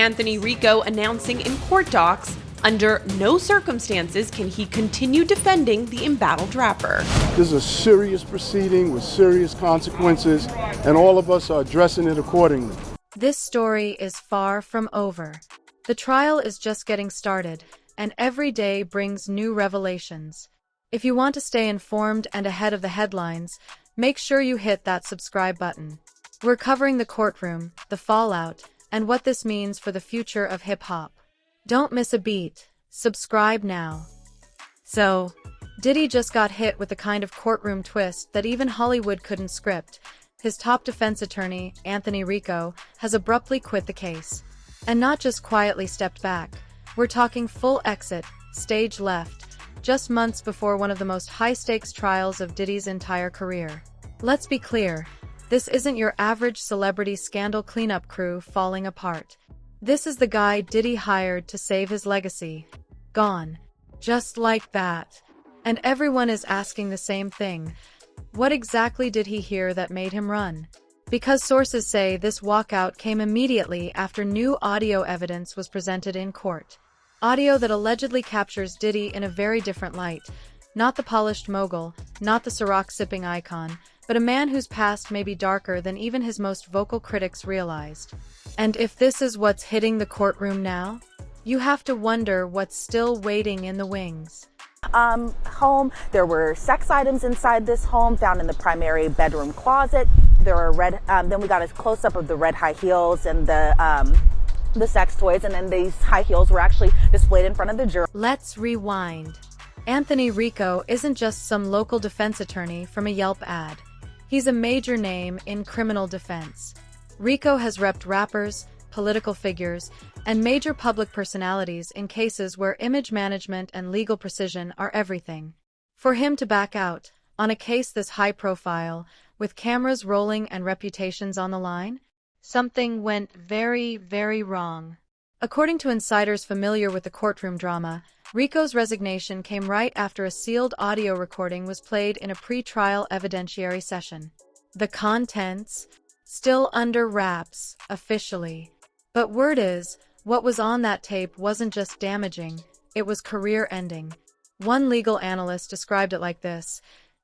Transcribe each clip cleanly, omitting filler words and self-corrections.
Anthony Rico announcing in court docs, under no circumstances can he continue defending the embattled rapper. This is a serious proceeding with serious consequences, and all of us are addressing it accordingly. This story is far from over. The trial is just getting started, and every day brings new revelations. If you want to stay informed and ahead of the headlines, make sure you hit that subscribe button. We're covering the courtroom, the fallout, and what this means for the future of hip-hop. Don't miss a beat. Subscribe now. So, Diddy just got hit with the kind of courtroom twist that even Hollywood couldn't script. His top defense attorney, Anthony Rico, has abruptly quit the case. And not just quietly stepped back. We're talking full exit, stage left, just months before one of the most high-stakes trials of Diddy's entire career. Let's be clear, this isn't your average celebrity scandal cleanup crew falling apart. This is the guy Diddy hired to save his legacy. Gone. Just like that. And everyone is asking the same thing. What exactly did he hear that made him run? Because sources say this walkout came immediately after new audio evidence was presented in court. Audio that allegedly captures Diddy in a very different light. Not the polished mogul, not the Ciroc-sipping icon, but a man whose past may be darker than even his most vocal critics realized. And if this is what's hitting the courtroom now, you have to wonder what's still waiting in the wings. Home. There were sex items inside this home found in the primary bedroom closet. There were then we got a close-up of the red high heels and the sex toys, and then these high heels were actually displayed in front of the jury. Let's rewind. Anthony Rico isn't just some local defense attorney from a Yelp ad. He's a major name in criminal defense. Rico has repped rappers, political figures, and major public personalities in cases where image management and legal precision are everything. For him to back out, on a case this high profile, with cameras rolling and reputations on the line, something went very, very wrong. According to insiders familiar with the courtroom drama, Rico's resignation came right after a sealed audio recording was played in a pre-trial evidentiary session. The contents? Still under wraps, officially. But word is, what was on that tape wasn't just damaging, it was career-ending. One legal analyst described it like this: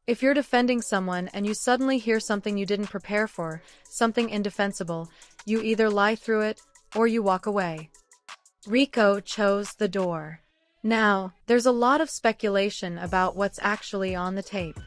if you're defending someone and you suddenly hear something you didn't prepare for, something indefensible, you either lie through it, or you walk away. Rico chose the door. Now, there's a lot of speculation about what's actually on the tape.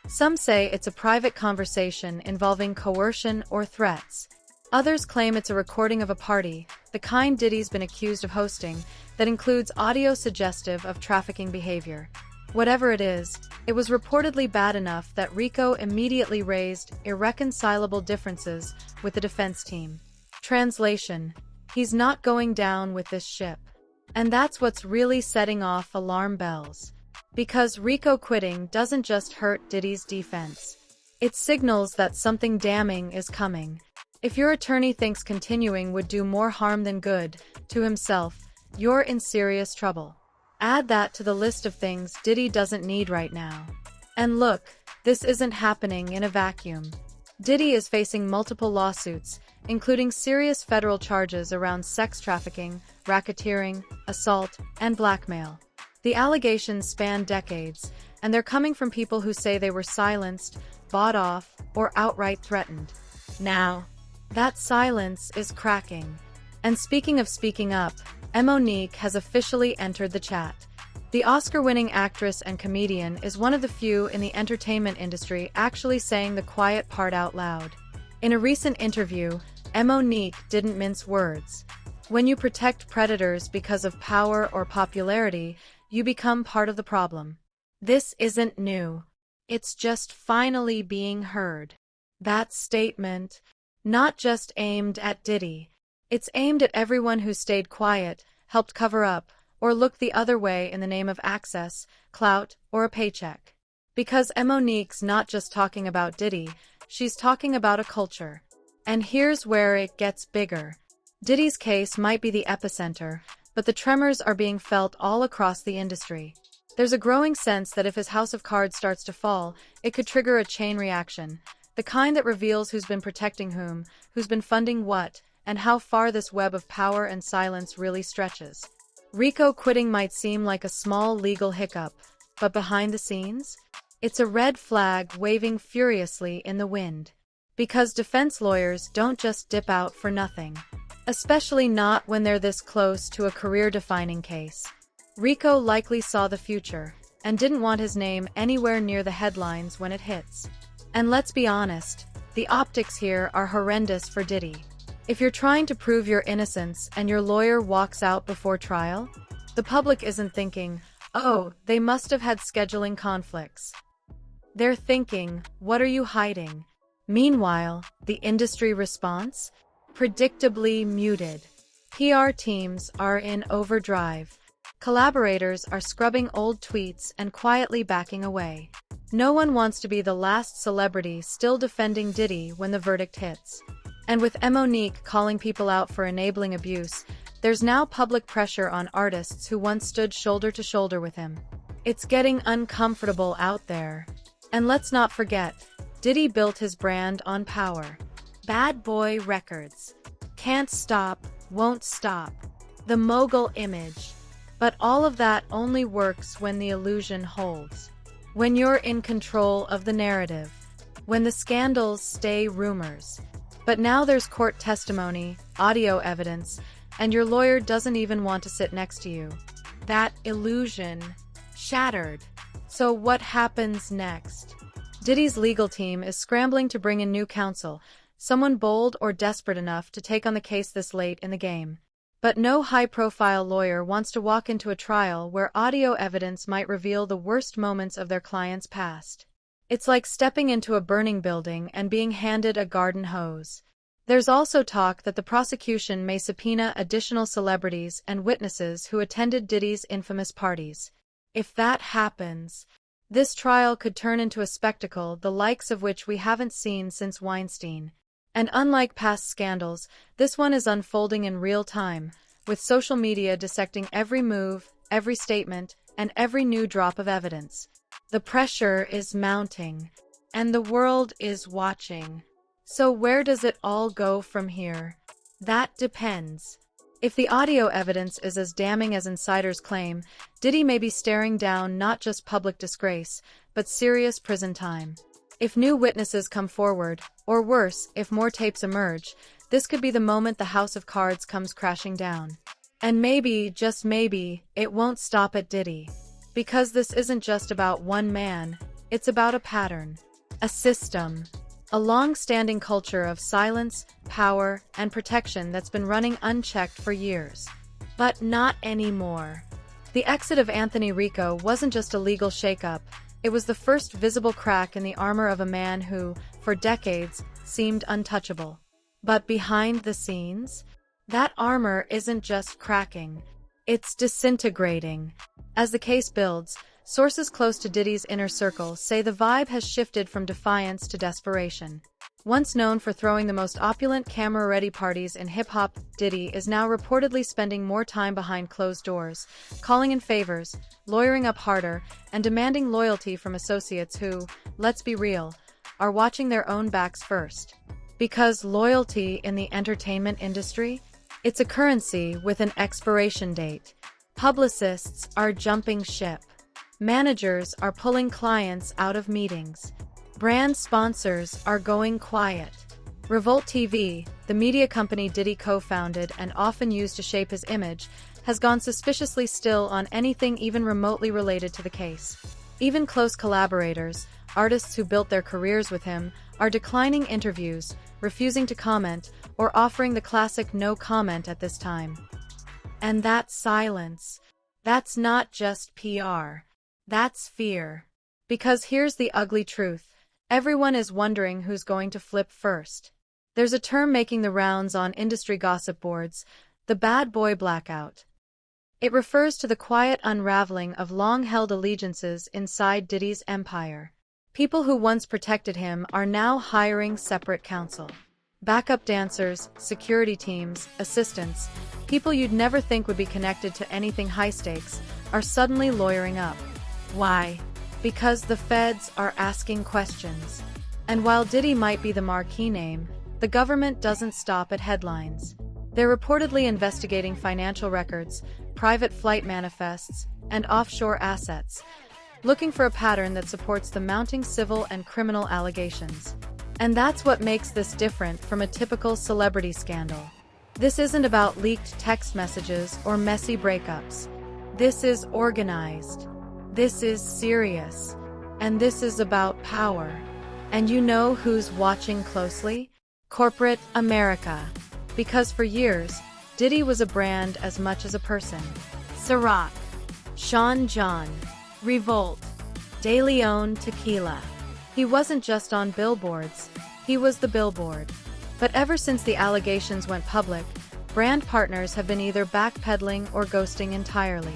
Some say it's a private conversation involving coercion or threats. Others claim it's a recording of a party, the kind Diddy's been accused of hosting, that includes audio suggestive of trafficking behavior. Whatever it is, it was reportedly bad enough that Rico immediately raised irreconcilable differences with the defense team. Translation: he's not going down with this ship. And that's what's really setting off alarm bells. Because Rico quitting doesn't just hurt Diddy's defense. It signals that something damning is coming. If your attorney thinks continuing would do more harm than good to himself, you're in serious trouble. Add that to the list of things Diddy doesn't need right now. And look, this isn't happening in a vacuum. Diddy is facing multiple lawsuits, including serious federal charges around sex trafficking, racketeering, assault, and blackmail. The allegations span decades, and they're coming from people who say they were silenced, bought off, or outright threatened. Now, that silence is cracking. And speaking of speaking up, Meek has officially entered the chat. The Oscar-winning actress and comedian is one of the few in the entertainment industry actually saying the quiet part out loud. In a recent interview, Meek didn't mince words. When you protect predators because of power or popularity, you become part of the problem. This isn't new. It's just finally being heard. That statement, not just aimed at Diddy. It's aimed at everyone who stayed quiet, helped cover up, or looked the other way in the name of access, clout, or a paycheck. Because Meek's not just talking about Diddy, she's talking about a culture. And here's where it gets bigger. Diddy's case might be the epicenter, but the tremors are being felt all across the industry. There's a growing sense that if his house of cards starts to fall, it could trigger a chain reaction, the kind that reveals who's been protecting whom, who's been funding what, and how far this web of power and silence really stretches. Rico quitting might seem like a small legal hiccup, but behind the scenes, it's a red flag waving furiously in the wind. Because defense lawyers don't just dip out for nothing. Especially not when they're this close to a career-defining case. Rico likely saw the future, and didn't want his name anywhere near the headlines when it hits. And let's be honest, the optics here are horrendous for Diddy. If you're trying to prove your innocence and your lawyer walks out before trial, the public isn't thinking, oh, they must have had scheduling conflicts. They're thinking, what are you hiding? Meanwhile, the industry response? Predictably muted. PR teams are in overdrive. Collaborators are scrubbing old tweets and quietly backing away. No one wants to be the last celebrity still defending Diddy when the verdict hits. And with Meek calling people out for enabling abuse, there's now public pressure on artists who once stood shoulder to shoulder with him. It's getting uncomfortable out there. And let's not forget, Diddy built his brand on power. Bad Boy Records. Can't stop, won't stop. The mogul image. But all of that only works when the illusion holds. When you're in control of the narrative. When the scandals stay rumors. But now there's court testimony, audio evidence, and your lawyer doesn't even want to sit next to you. That illusion shattered. So what happens next? Diddy's legal team is scrambling to bring in new counsel, someone bold or desperate enough to take on the case this late in the game. But no high-profile lawyer wants to walk into a trial where audio evidence might reveal the worst moments of their client's past. It's like stepping into a burning building and being handed a garden hose. There's also talk that the prosecution may subpoena additional celebrities and witnesses who attended Diddy's infamous parties. If that happens, this trial could turn into a spectacle the likes of which we haven't seen since Weinstein. And unlike past scandals, this one is unfolding in real time, with social media dissecting every move, every statement, and every new drop of evidence. The pressure is mounting, and the world is watching. So where does it all go from here? That depends. If the audio evidence is as damning as insiders claim, Diddy may be staring down not just public disgrace, but serious prison time. If new witnesses come forward, or worse, if more tapes emerge, this could be the moment the house of cards comes crashing down. And maybe, just maybe, it won't stop at Diddy. Because this isn't just about one man, it's about a pattern, a system, a long-standing culture of silence, power, and protection that's been running unchecked for years. But not anymore. The exit of Anthony Rico wasn't just a legal shakeup, it was the first visible crack in the armor of a man who, for decades, seemed untouchable. But behind the scenes, that armor isn't just cracking, it's disintegrating. As the case builds, sources close to Diddy's inner circle say the vibe has shifted from defiance to desperation. Once known for throwing the most opulent camera-ready parties in hip-hop, Diddy is now reportedly spending more time behind closed doors, calling in favors, lawyering up harder, and demanding loyalty from associates who, let's be real, are watching their own backs first. Because loyalty in the entertainment industry? It's a currency with an expiration date. Publicists are jumping ship. Managers are pulling clients out of meetings. Brand sponsors are going quiet. Revolt TV, the media company Diddy co-founded and often used to shape his image, has gone suspiciously still on anything even remotely related to the case. Even close collaborators, artists who built their careers with him, are declining interviews, refusing to comment, or offering the classic no comment at this time. And that silence, that's not just PR. That's fear. Because here's the ugly truth. Everyone is wondering who's going to flip first. There's a term making the rounds on industry gossip boards, the bad boy blackout. It refers to the quiet unraveling of long-held allegiances inside Diddy's empire. People who once protected him are now hiring separate counsel. Backup dancers, security teams, assistants, people you'd never think would be connected to anything high stakes, are suddenly lawyering up. Why? Because the feds are asking questions. And while Diddy might be the marquee name, the government doesn't stop at headlines. They're reportedly investigating financial records, private flight manifests, and offshore assets, looking for a pattern that supports the mounting civil and criminal allegations. And that's what makes this different from a typical celebrity scandal. This isn't about leaked text messages or messy breakups. This is organized. This is serious. And this is about power. And you know who's watching closely? Corporate America. Because for years, Diddy was a brand as much as a person. Ciroc, Sean John, Revolt, De Leon Tequila. He wasn't just on billboards, he was the billboard. But ever since the allegations went public, brand partners have been either backpedaling or ghosting entirely.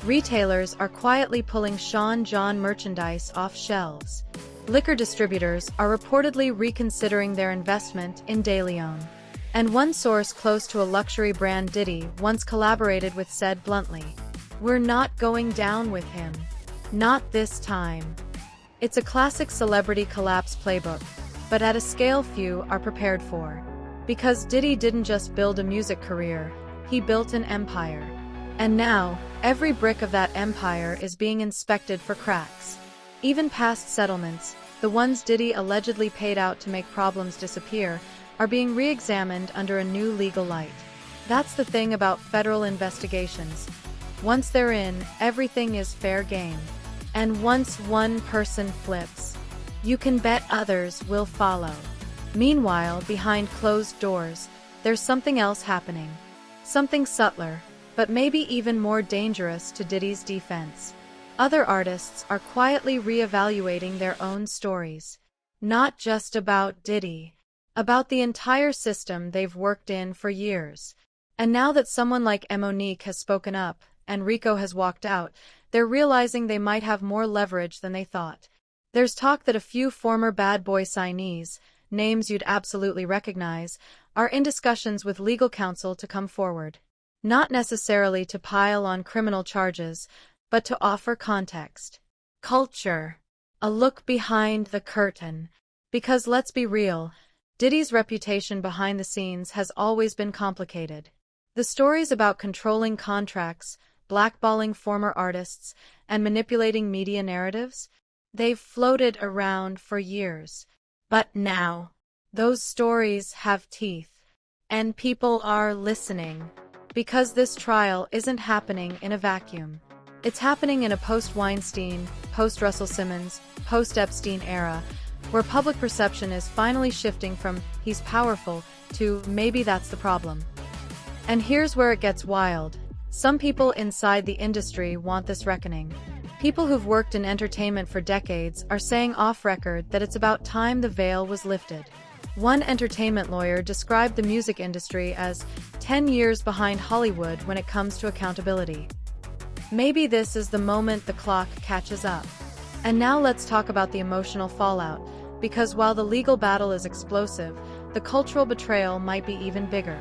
Retailers are quietly pulling Sean John merchandise off shelves. Liquor distributors are reportedly reconsidering their investment in De Leon. And one source close to a luxury brand Diddy once collaborated with said bluntly, "We're not going down with him. Not this time." It's a classic celebrity collapse playbook, but at a scale few are prepared for. Because Diddy didn't just build a music career, he built an empire. And now, every brick of that empire is being inspected for cracks. Even past settlements, the ones Diddy allegedly paid out to make problems disappear, are being re-examined under a new legal light. That's the thing about federal investigations. Once they're in, everything is fair game. And once one person flips, you can bet others will follow. Meanwhile, behind closed doors, there's something else happening. Something subtler, but maybe even more dangerous to Diddy's defense. Other artists are quietly re-evaluating their own stories. Not just about Diddy. About the entire system they've worked in for years. And now that someone like Meek has spoken up, and Rico has walked out, they're realizing they might have more leverage than they thought. There's talk that a few former Bad Boy signees, names you'd absolutely recognize, are in discussions with legal counsel to come forward. Not necessarily to pile on criminal charges, but to offer context. Culture. A look behind the curtain. Because let's be real, Diddy's reputation behind the scenes has always been complicated. The stories about controlling contracts, blackballing former artists, and manipulating media narratives, they've floated around for years. But now, those stories have teeth. And people are listening. Because this trial isn't happening in a vacuum. It's happening in a post-Weinstein, post-Russell Simmons, post-Epstein era, where public perception is finally shifting from "he's powerful" to "maybe that's the problem." And here's where it gets wild. Some people inside the industry want this reckoning. People who've worked in entertainment for decades are saying off-record that it's about time the veil was lifted. One entertainment lawyer described the music industry as 10 years behind Hollywood when it comes to accountability. Maybe this is the moment the clock catches up. And now let's talk about the emotional fallout, because while the legal battle is explosive, the cultural betrayal might be even bigger.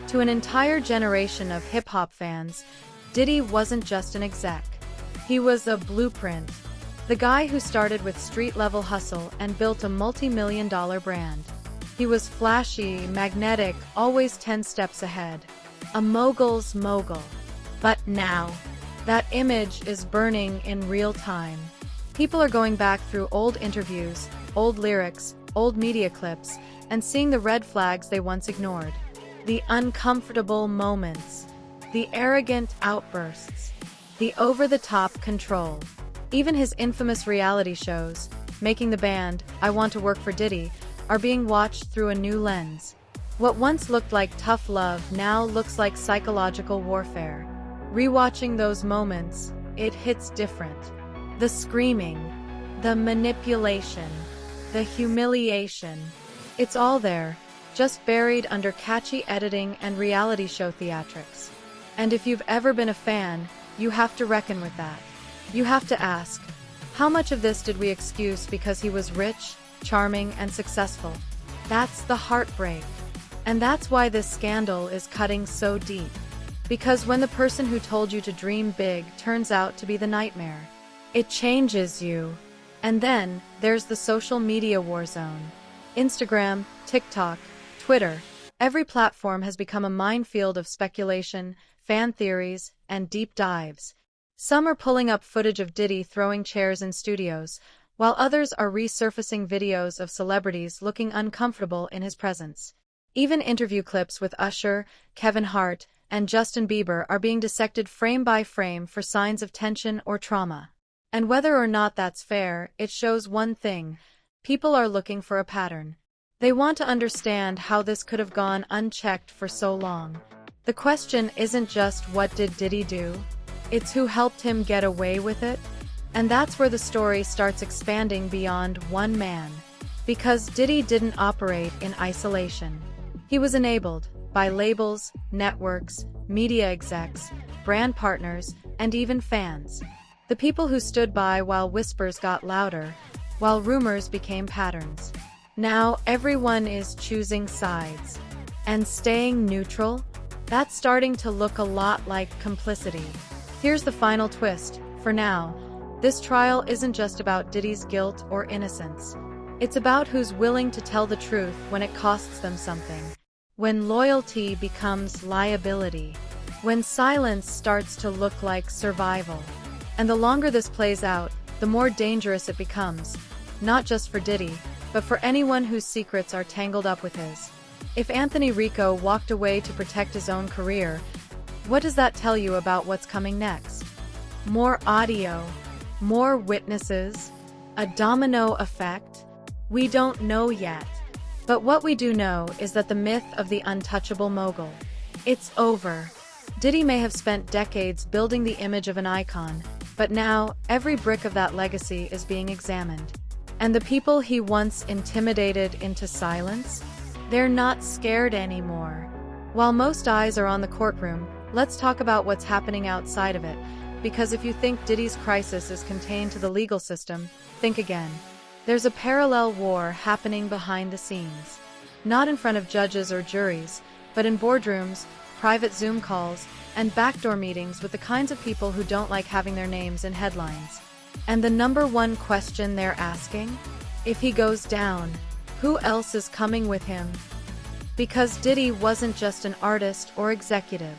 To an entire generation of hip-hop fans, Diddy wasn't just an exec. He was a blueprint. The guy who started with street-level hustle and built a multi-million-dollar brand. He was flashy, magnetic, always 10 steps ahead. A mogul's mogul. But now, that image is burning in real time. People are going back through old interviews, old lyrics, old media clips, and seeing the red flags they once ignored. The uncomfortable moments. The arrogant outbursts. The over-the-top control. Even his infamous reality shows, making the band, I Want to Work for Diddy, are being watched through a new lens. What once looked like tough love now looks like psychological warfare. Rewatching those moments, it hits different. The screaming, the manipulation, the humiliation. It's all there, just buried under catchy editing and reality show theatrics. And if you've ever been a fan, you have to reckon with that. You have to ask, how much of this did we excuse because he was rich, charming, and successful? That's the heartbreak. And that's why this scandal is cutting so deep. Because when the person who told you to dream big turns out to be the nightmare, it changes you. And then, there's the social media war zone. Instagram, TikTok, Twitter, every platform has become a minefield of speculation, fan theories, and deep dives. Some are pulling up footage of Diddy throwing chairs in studios, while others are resurfacing videos of celebrities looking uncomfortable in his presence. Even interview clips with Usher, Kevin Hart, and Justin Bieber are being dissected frame by frame for signs of tension or trauma. And whether or not that's fair, it shows one thing: people are looking for a pattern. They want to understand how this could have gone unchecked for so long. The question isn't just what did Diddy do? It's who helped him get away with it? And that's where the story starts expanding beyond one man. Because Diddy didn't operate in isolation. He was enabled by labels, networks, media execs, brand partners, and even fans. The people who stood by while whispers got louder, while rumors became patterns. Now everyone is choosing sides. And staying neutral? That's starting to look a lot like complicity. Here's the final twist. For now, this trial isn't just about Diddy's guilt or innocence. It's about who's willing to tell the truth when it costs them something. When loyalty becomes liability. When silence starts to look like survival. And the longer this plays out, the more dangerous it becomes. Not just for Diddy, but for anyone whose secrets are tangled up with his. If Anthony Rico walked away to protect his own career, what does that tell you about what's coming next? More audio? More witnesses? A domino effect? We don't know yet. But what we do know is that the myth of the untouchable mogul. It's over. Diddy may have spent decades building the image of an icon, but now every brick of that legacy is being examined. And the people he once intimidated into silence? They're not scared anymore. While most eyes are on the courtroom, let's talk about what's happening outside of it. Because if you think Diddy's crisis is contained to the legal system, think again. There's a parallel war happening behind the scenes. Not in front of judges or juries, but in boardrooms, private Zoom calls, and backdoor meetings with the kinds of people who don't like having their names in headlines. And the number one question they're asking? If he goes down, who else is coming with him? Because Diddy wasn't just an artist or executive.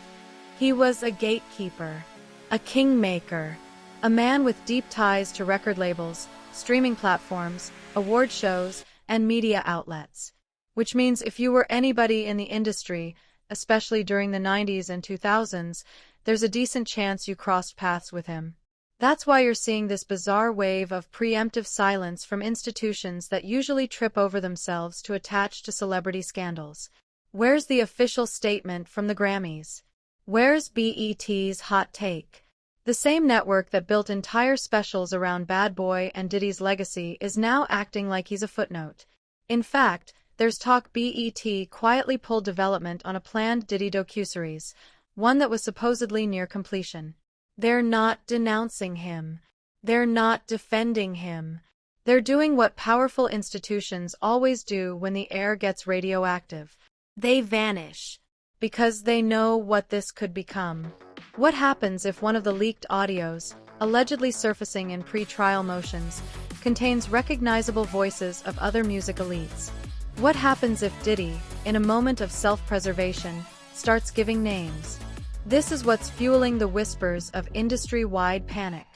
He was a gatekeeper. A kingmaker, a man with deep ties to record labels, streaming platforms, award shows, and media outlets. Which means if you were anybody in the industry, especially during the 90s and 2000s, there's a decent chance you crossed paths with him. That's why you're seeing this bizarre wave of preemptive silence from institutions that usually trip over themselves to attach to celebrity scandals. Where's the official statement from the Grammys? Where's BET's hot take? The same network that built entire specials around Bad Boy and Diddy's legacy is now acting like he's a footnote. In fact, there's talk BET quietly pulled development on a planned Diddy docuseries, one that was supposedly near completion. They're not denouncing him. They're not defending him. They're doing what powerful institutions always do when the air gets radioactive. They vanish. Because they know what this could become. What happens if one of the leaked audios, allegedly surfacing in pre-trial motions, contains recognizable voices of other music elites? What happens if Diddy, in a moment of self-preservation, starts giving names? This is what's fueling the whispers of industry-wide panic.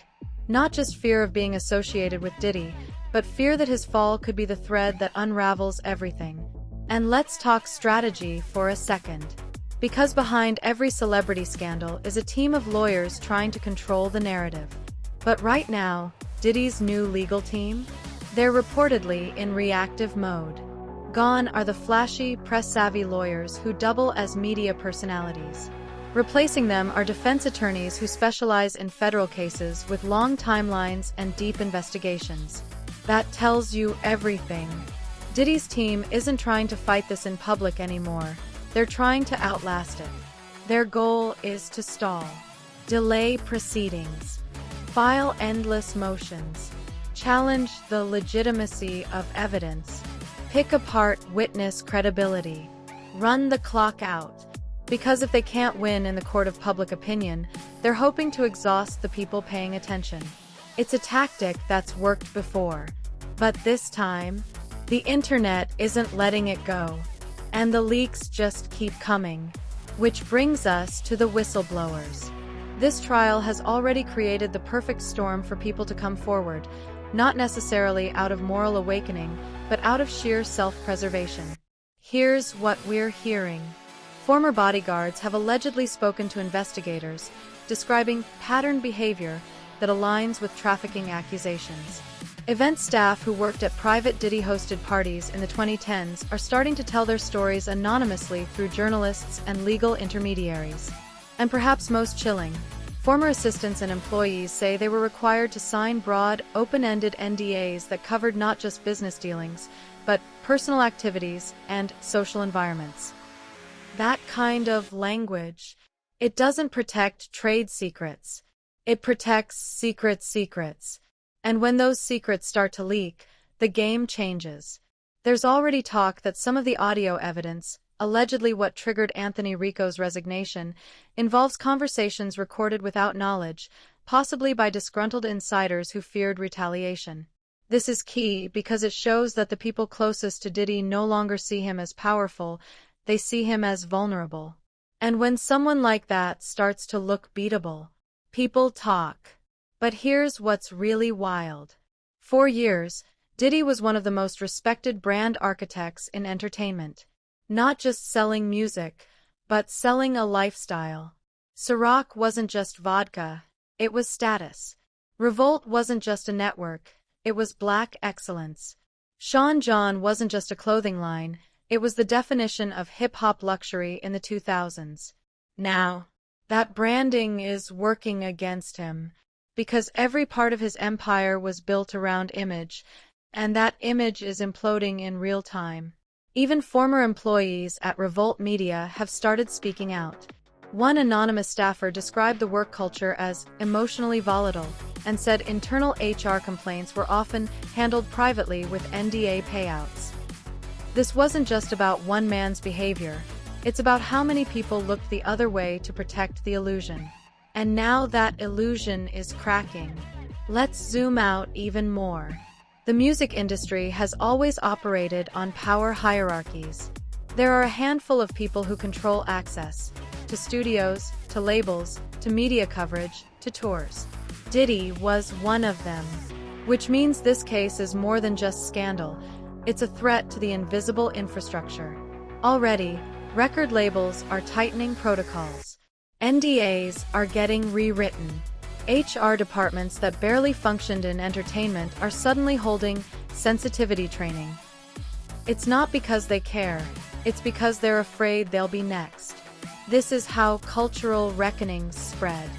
Not just fear of being associated with Diddy, but fear that his fall could be the thread that unravels everything. And let's talk strategy for a second. Because behind every celebrity scandal is a team of lawyers trying to control the narrative. But right now, Diddy's new legal team? They're reportedly in reactive mode. Gone are the flashy, press-savvy lawyers who double as media personalities. Replacing them are defense attorneys who specialize in federal cases with long timelines and deep investigations. That tells you everything. Diddy's team isn't trying to fight this in public anymore. They're trying to outlast it. Their goal is to stall, delay proceedings, file endless motions, challenge the legitimacy of evidence, pick apart witness credibility, run the clock out. Because if they can't win in the court of public opinion, they're hoping to exhaust the people paying attention. It's a tactic that's worked before. But this time, the internet isn't letting it go. And the leaks just keep coming. Which brings us to the whistleblowers. This trial has already created the perfect storm for people to come forward, not necessarily out of moral awakening, but out of sheer self-preservation. Here's what we're hearing. Former bodyguards have allegedly spoken to investigators, describing patterned behavior that aligns with trafficking accusations. Event staff who worked at private Diddy-hosted parties in the 2010s are starting to tell their stories anonymously through journalists and legal intermediaries. And perhaps most chilling, former assistants and employees say they were required to sign broad, open-ended NDAs that covered not just business dealings, but personal activities and social environments. That kind of language, it doesn't protect trade secrets. It protects secrets. And when those secrets start to leak, the game changes. There's already talk that some of the audio evidence, allegedly what triggered Anthony Rico's resignation, involves conversations recorded without knowledge, possibly by disgruntled insiders who feared retaliation. This is key because it shows that the people closest to Diddy no longer see him as powerful, they see him as vulnerable. And when someone like that starts to look beatable, people talk. But here's what's really wild. For years, Diddy was one of the most respected brand architects in entertainment. Not just selling music, but selling a lifestyle. Ciroc wasn't just vodka, it was status. Revolt wasn't just a network, it was black excellence. Sean John wasn't just a clothing line, it was the definition of hip-hop luxury in the 2000s. Now, that branding is working against him, because every part of his empire was built around image, and that image is imploding in real time. Even former employees at Revolt Media have started speaking out. One anonymous staffer described the work culture as emotionally volatile and said internal HR complaints were often handled privately with NDA payouts. This wasn't just about one man's behavior, it's about how many people looked the other way to protect the illusion. And now that illusion is cracking. Let's zoom out even more. The music industry has always operated on power hierarchies. There are a handful of people who control access to studios, to labels, to media coverage, to tours. Diddy was one of them. Which means this case is more than just scandal. It's a threat to the invisible infrastructure. Already, record labels are tightening protocols. NDAs are getting rewritten. HR departments that barely functioned in entertainment are suddenly holding sensitivity training. It's not because they care, it's because they're afraid they'll be next. This is how cultural reckonings spread.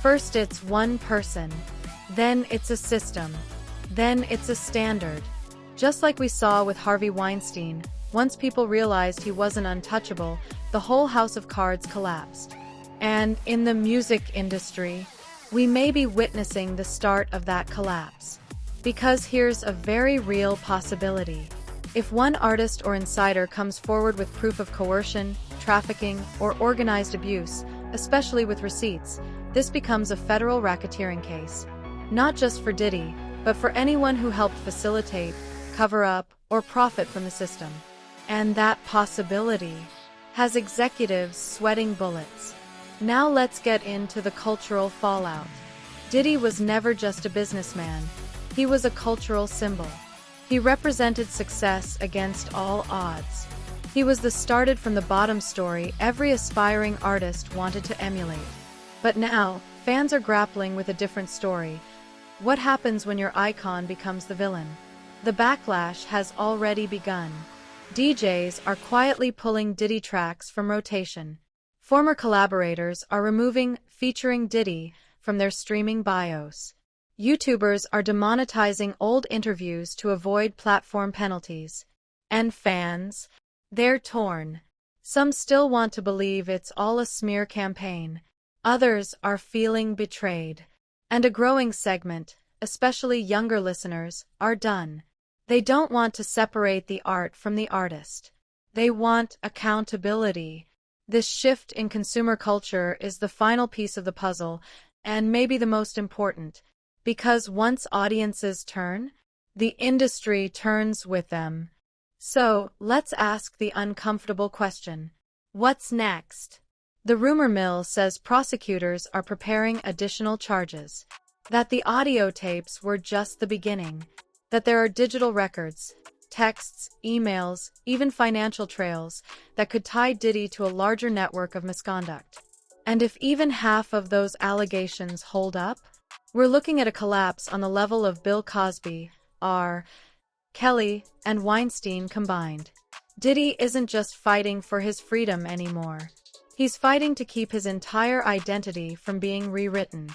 First it's one person, then it's a system, then it's a standard. Just like we saw with Harvey Weinstein, once people realized he wasn't untouchable, the whole house of cards collapsed. And in the music industry, we may be witnessing the start of that collapse. Because here's a very real possibility. If one artist or insider comes forward with proof of coercion, trafficking, or organized abuse, especially with receipts, this becomes a federal racketeering case. Not just for Diddy, but for anyone who helped facilitate, cover up, or profit from the system. And that possibility has executives sweating bullets. Now let's get into the cultural fallout. Diddy was never just a businessman. He was a cultural symbol. He represented success against all odds. He was the started from the bottom story every aspiring artist wanted to emulate. But now, fans are grappling with a different story. What happens when your icon becomes the villain? The backlash has already begun. DJs are quietly pulling Diddy tracks from rotation. Former collaborators are removing "featuring Diddy" from their streaming bios. YouTubers are demonetizing old interviews to avoid platform penalties. And fans? They're torn. Some still want to believe it's all a smear campaign. Others are feeling betrayed. And a growing segment, especially younger listeners, are done. They don't want to separate the art from the artist. They want accountability. This shift in consumer culture is the final piece of the puzzle, and maybe the most important, because once audiences turn, the industry turns with them. So, let's ask the uncomfortable question. What's next? The rumor mill says prosecutors are preparing additional charges. That the audio tapes were just the beginning. That there are digital records, texts, emails, even financial trails that could tie Diddy to a larger network of misconduct. And if even half of those allegations hold up, we're looking at a collapse on the level of Bill Cosby, R. Kelly, and Weinstein combined. Diddy isn't just fighting for his freedom anymore. He's fighting to keep his entire identity from being rewritten.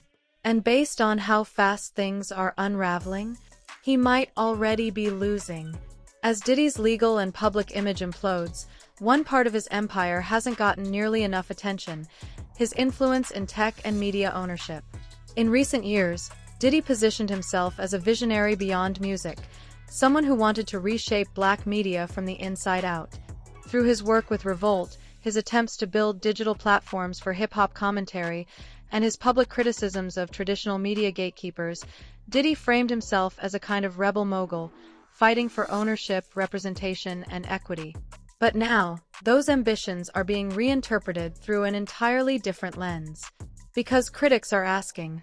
And based on how fast things are unraveling, he might already be losing. As Diddy's legal and public image implodes, one part of his empire hasn't gotten nearly enough attention: his influence in tech and media ownership. In recent years, Diddy positioned himself as a visionary beyond music, someone who wanted to reshape black media from the inside out. Through his work with Revolt, his attempts to build digital platforms for hip-hop commentary, and his public criticisms of traditional media gatekeepers, Diddy framed himself as a kind of rebel mogul, fighting for ownership, representation, and equity. But now, those ambitions are being reinterpreted through an entirely different lens. Because critics are asking,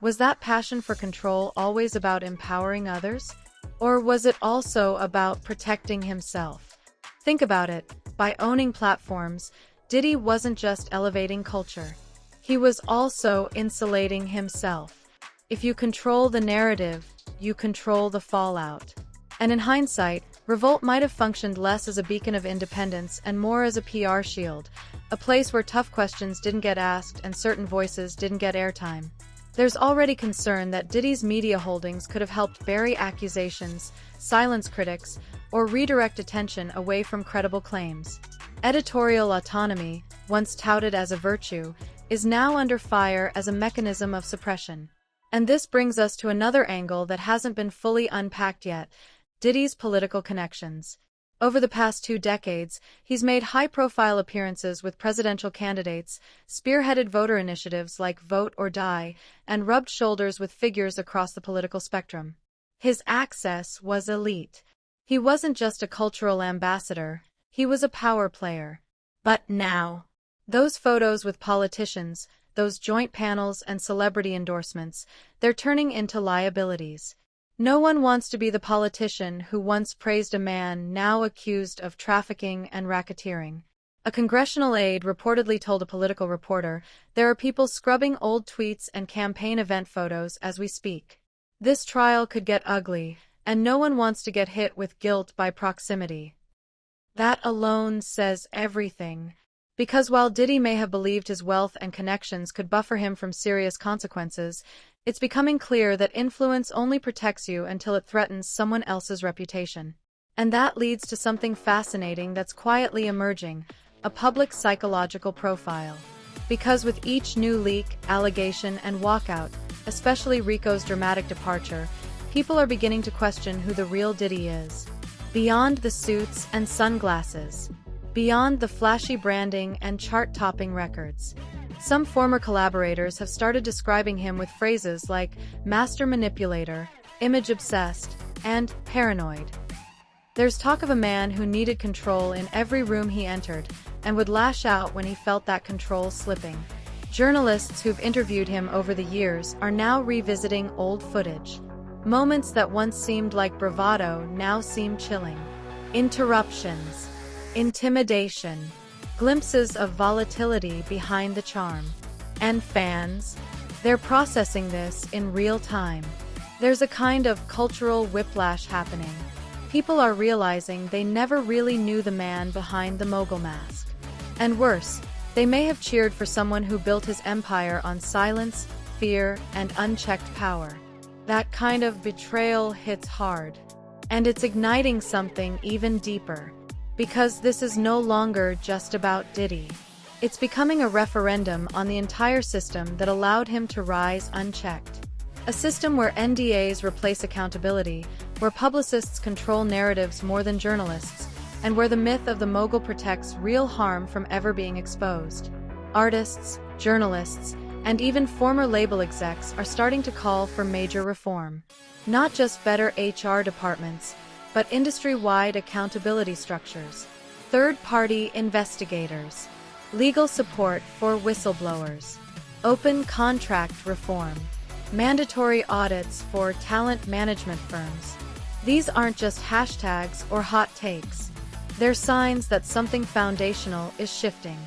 was that passion for control always about empowering others? Or was it also about protecting himself? Think about it. By owning platforms, Diddy wasn't just elevating culture. He was also insulating himself. If you control the narrative, you control the fallout. And in hindsight, Revolt might have functioned less as a beacon of independence and more as a PR shield, a place where tough questions didn't get asked and certain voices didn't get airtime. There's already concern that Diddy's media holdings could have helped bury accusations, silence critics, or redirect attention away from credible claims. Editorial autonomy, once touted as a virtue, is now under fire as a mechanism of suppression. And this brings us to another angle that hasn't been fully unpacked yet: Diddy's political connections. Over the past 2 decades, he's made high-profile appearances with presidential candidates, spearheaded voter initiatives like Vote or Die, and rubbed shoulders with figures across the political spectrum. His access was elite. He wasn't just a cultural ambassador, he was a power player. But now, those photos with politicians, those joint panels and celebrity endorsements, they're turning into liabilities. No one wants to be the politician who once praised a man now accused of trafficking and racketeering. A congressional aide reportedly told a political reporter, "There are people scrubbing old tweets and campaign event photos as we speak." This trial could get ugly, and no one wants to get hit with guilt by proximity. That alone says everything. Because while Diddy may have believed his wealth and connections could buffer him from serious consequences, it's becoming clear that influence only protects you until it threatens someone else's reputation. And that leads to something fascinating that's quietly emerging: a public psychological profile. Because with each new leak, allegation, and walkout, especially Rico's dramatic departure, people are beginning to question who the real Diddy is. Beyond the suits and sunglasses. Beyond the flashy branding and chart-topping records. Some former collaborators have started describing him with phrases like master manipulator, image-obsessed, and paranoid. There's talk of a man who needed control in every room he entered, and would lash out when he felt that control slipping. Journalists who've interviewed him over the years are now revisiting old footage. Moments that once seemed like bravado now seem chilling. Interruptions. Intimidation. Glimpses of volatility behind the charm. And fans? They're processing this in real time. There's a kind of cultural whiplash happening. People are realizing they never really knew the man behind the mogul mask. And worse, they may have cheered for someone who built his empire on silence, fear, and unchecked power. That kind of betrayal hits hard. And it's igniting something even deeper. Because this is no longer just about Diddy. It's becoming a referendum on the entire system that allowed him to rise unchecked. A system where NDAs replace accountability, where publicists control narratives more than journalists, and where the myth of the mogul protects real harm from ever being exposed. Artists, journalists, and even former label execs are starting to call for major reform. Not just better HR departments, but industry-wide accountability structures, third-party investigators, legal support for whistleblowers, open contract reform, mandatory audits for talent management firms. These aren't just hashtags or hot takes. They're signs that something foundational is shifting.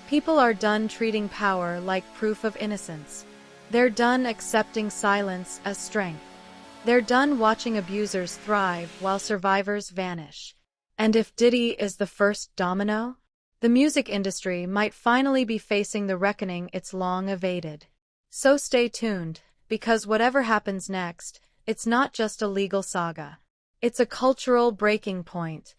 People are done treating power like proof of innocence. They're done accepting silence as strength. They're done watching abusers thrive while survivors vanish. And if Diddy is the first domino, the music industry might finally be facing the reckoning it's long evaded. So stay tuned, because whatever happens next, it's not just a legal saga. It's a cultural breaking point,